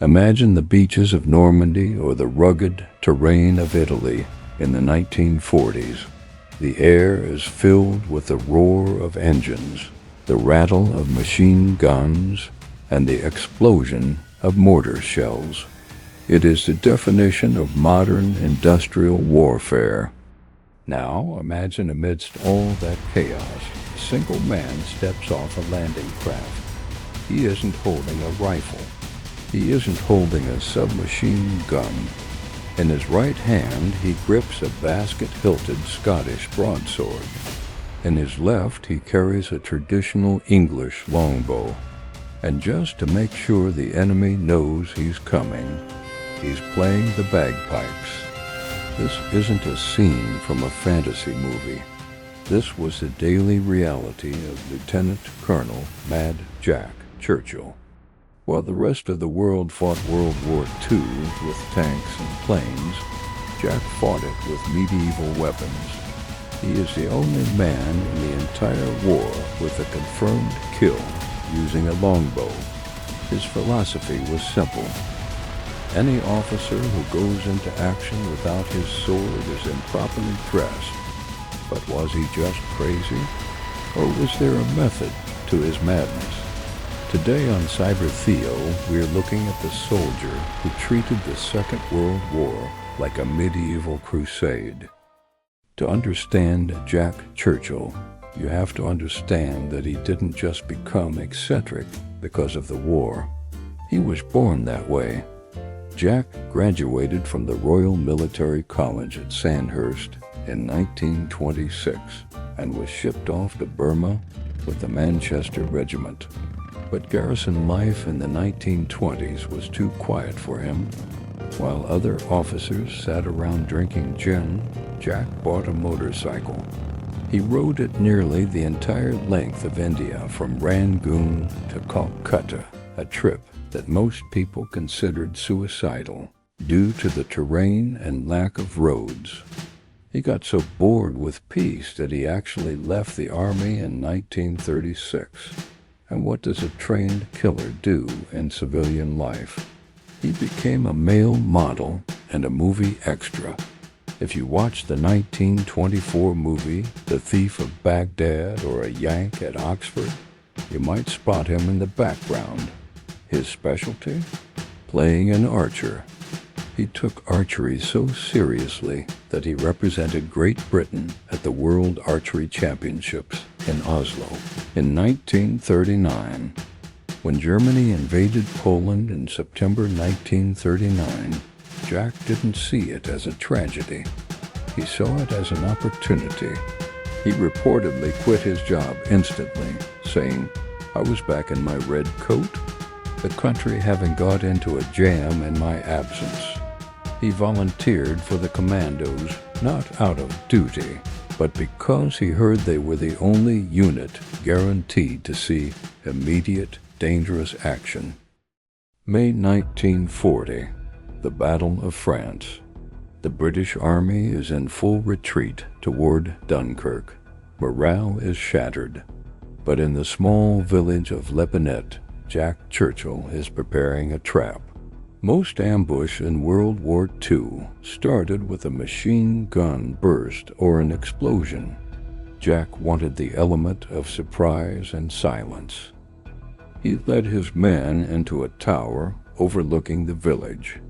Imagine the beaches of Normandy or the rugged terrain of Italy in the 1940s. The air is filled with the roar of engines, the rattle of machine guns, and the explosion of mortar shells. It is the definition of modern industrial warfare. Now imagine amidst all that chaos, a single man steps off a landing craft. He isn't holding a rifle. He isn't holding a submachine gun. In his right hand, he grips a basket-hilted Scottish broadsword. In his left, he carries a traditional English longbow. And just to make sure the enemy knows he's coming, he's playing the bagpipes. This isn't a scene from a fantasy movie. This was the daily reality of Lieutenant Colonel Mad Jack Churchill. While the rest of the world fought World War II with tanks and planes, Jack fought it with medieval weapons. He is the only man in the entire war with a confirmed kill using a longbow. His philosophy was simple. Any officer who goes into action without his sword is improperly dressed. But was he just crazy? Or was there a method to his madness? Today on Cyber-Theo, we're looking at the soldier who treated the Second World War like a medieval crusade. To understand Jack Churchill, you have to understand that he didn't just become eccentric because of the war. He was born that way. Jack graduated from the Royal Military College at Sandhurst in 1926 and was shipped off to Burma with the Manchester Regiment. But garrison life in the 1920s was too quiet for him. While other officers sat around drinking gin, Jack bought a motorcycle. He rode it nearly the entire length of India from Rangoon to Calcutta, a trip that most people considered suicidal due to the terrain and lack of roads. He got so bored with peace that he actually left the army in 1936. And what does a trained killer do in civilian life? He became a male model and a movie extra. If you watch the 1924 movie The Thief of Baghdad or A Yank at Oxford, you might spot him in the background. His specialty? Playing an archer. He took archery so seriously that he represented Great Britain at the World Archery Championships in Oslo in 1939. When Germany invaded Poland in September 1939, Jack didn't see it as a tragedy. He saw it as an opportunity. He reportedly quit his job instantly, saying, "I was back in my red coat, the country having got into a jam in my absence." He volunteered for the commandos, not out of duty, but because he heard they were the only unit guaranteed to see immediate, dangerous action. May 1940, the Battle of France. The British Army is in full retreat toward Dunkirk. Morale is shattered. But in the small village of Lepinette, Jack Churchill is preparing a trap. Most ambush in World War II started with a machine gun burst or an explosion. Jack wanted the element of surprise and silence. He led his men into a tower overlooking the village.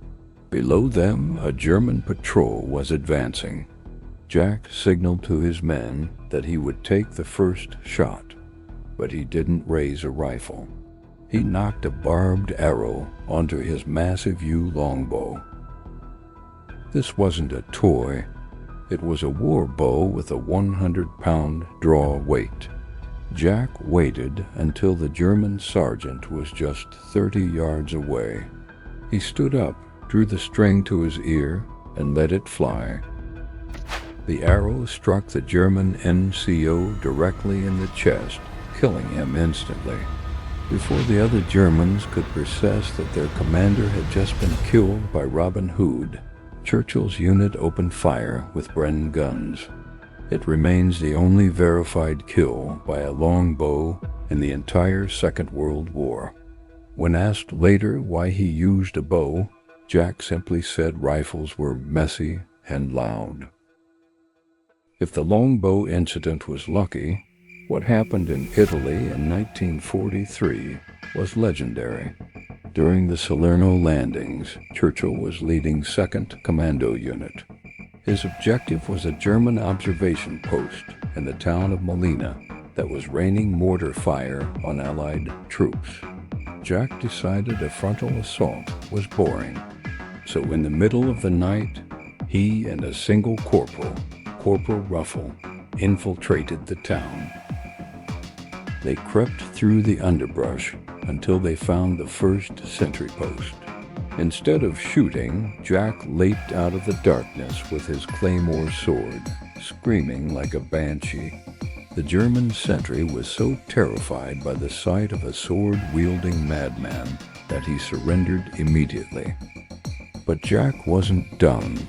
Below them, a German patrol was advancing. Jack signaled to his men that he would take the first shot, but he didn't raise a rifle. He knocked a barbed arrow onto his massive yew longbow. This wasn't a toy. It was a war bow with a 100-pound draw weight. Jack waited until the German sergeant was just 30 yards away. He stood up, drew the string to his ear, and let it fly. The arrow struck the German NCO directly in the chest, killing him instantly. Before the other Germans could process that their commander had just been killed by Robin Hood, Churchill's unit opened fire with Bren guns. It remains the only verified kill by a longbow in the entire Second World War. When asked later why he used a bow, Jack simply said rifles were messy and loud. If the longbow incident was lucky, what happened in Italy in 1943 was legendary. During the Salerno landings, Churchill was leading 2nd Commando Unit. His objective was a German observation post in the town of Molina that was raining mortar fire on Allied troops. Jack decided a frontal assault was boring, so in the middle of the night, he and a single corporal, Corporal Ruffle, infiltrated the town. They crept through the underbrush until they found the first sentry post. Instead of shooting, Jack leaped out of the darkness with his claymore sword, screaming like a banshee. The German sentry was so terrified by the sight of a sword-wielding madman that he surrendered immediately. But Jack wasn't done.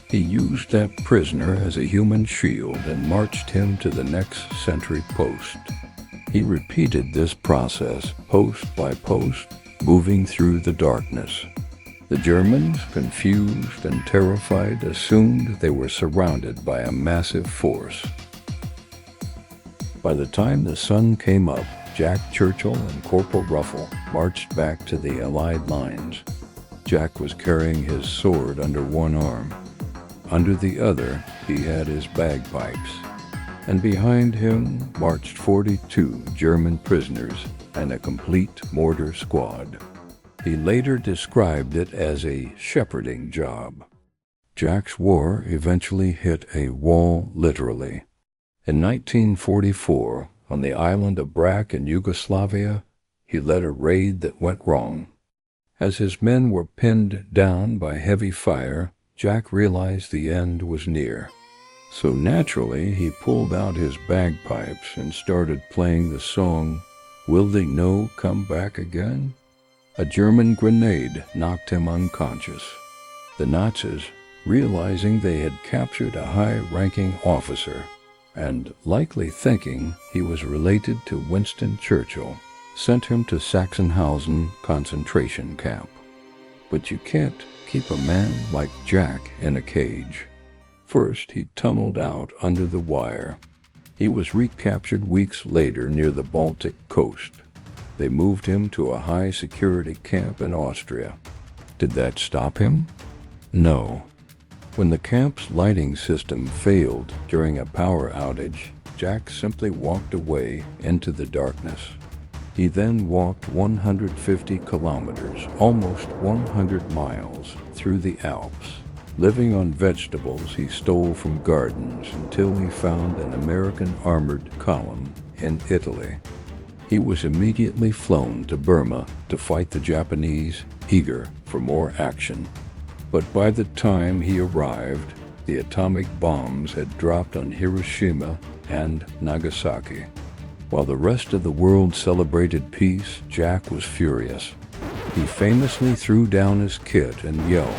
He used that prisoner as a human shield and marched him to the next sentry post. He repeated this process, post by post, moving through the darkness. The Germans, confused and terrified, assumed they were surrounded by a massive force. By the time the sun came up, Jack Churchill and Corporal Ruffle marched back to the Allied lines. Jack was carrying his sword under one arm. Under the other, he had his bagpipes. And behind him marched 42 German prisoners and a complete mortar squad. He later described it as a shepherding job. Jack's war eventually hit a wall literally. In 1944, on the island of Brac in Yugoslavia, he led a raid that went wrong. As his men were pinned down by heavy fire, Jack realized the end was near. So naturally, he pulled out his bagpipes and started playing the song, "Will They No Come Back Again?" A German grenade knocked him unconscious. The Nazis, realizing they had captured a high-ranking officer, and likely thinking he was related to Winston Churchill, sent him to Sachsenhausen concentration camp. But you can't keep a man like Jack in a cage. First, he tunneled out under the wire. He was recaptured weeks later near the Baltic coast. They moved him to a high-security camp in Austria. Did that stop him? No. When the camp's lighting system failed during a power outage, Jack simply walked away into the darkness. He then walked 150 kilometers, almost 100 miles, through the Alps, living on vegetables he stole from gardens until he found an American armored column in Italy. He was immediately flown to Burma to fight the Japanese, eager for more action. But by the time he arrived, the atomic bombs had dropped on Hiroshima and Nagasaki. While the rest of the world celebrated peace, Jack was furious. He famously threw down his kit and yelled,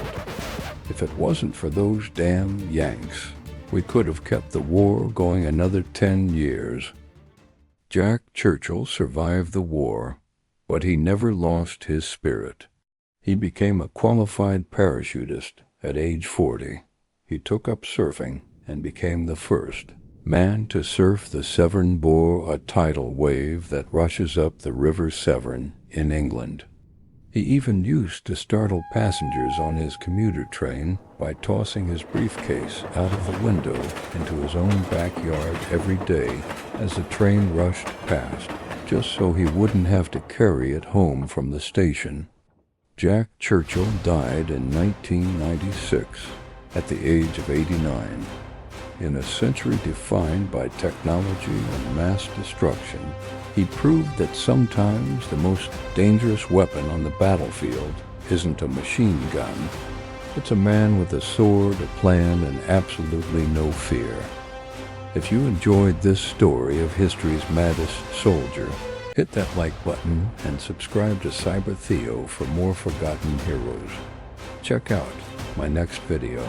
"If it wasn't for those damn Yanks, we could have kept the war going another 10 years. Jack Churchill survived the war, but he never lost his spirit. He became a qualified parachutist at age 40. He took up surfing and became the first man to surf the Severn Bore, a tidal wave that rushes up the River Severn in England. He even used to startle passengers on his commuter train by tossing his briefcase out of the window into his own backyard every day as the train rushed past, just so he wouldn't have to carry it home from the station. Jack Churchill died in 1996 at the age of 89. In a century defined by technology and mass destruction, he proved that sometimes the most dangerous weapon on the battlefield isn't a machine gun. It's a man with a sword, a plan, and absolutely no fear. If you enjoyed this story of history's maddest soldier, hit that like button and subscribe to Cyber-Theo for more forgotten heroes. Check out my next video,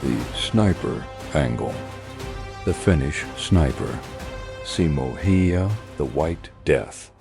the sniper angle. The Finnish sniper, Cyber-Theo, the White Death.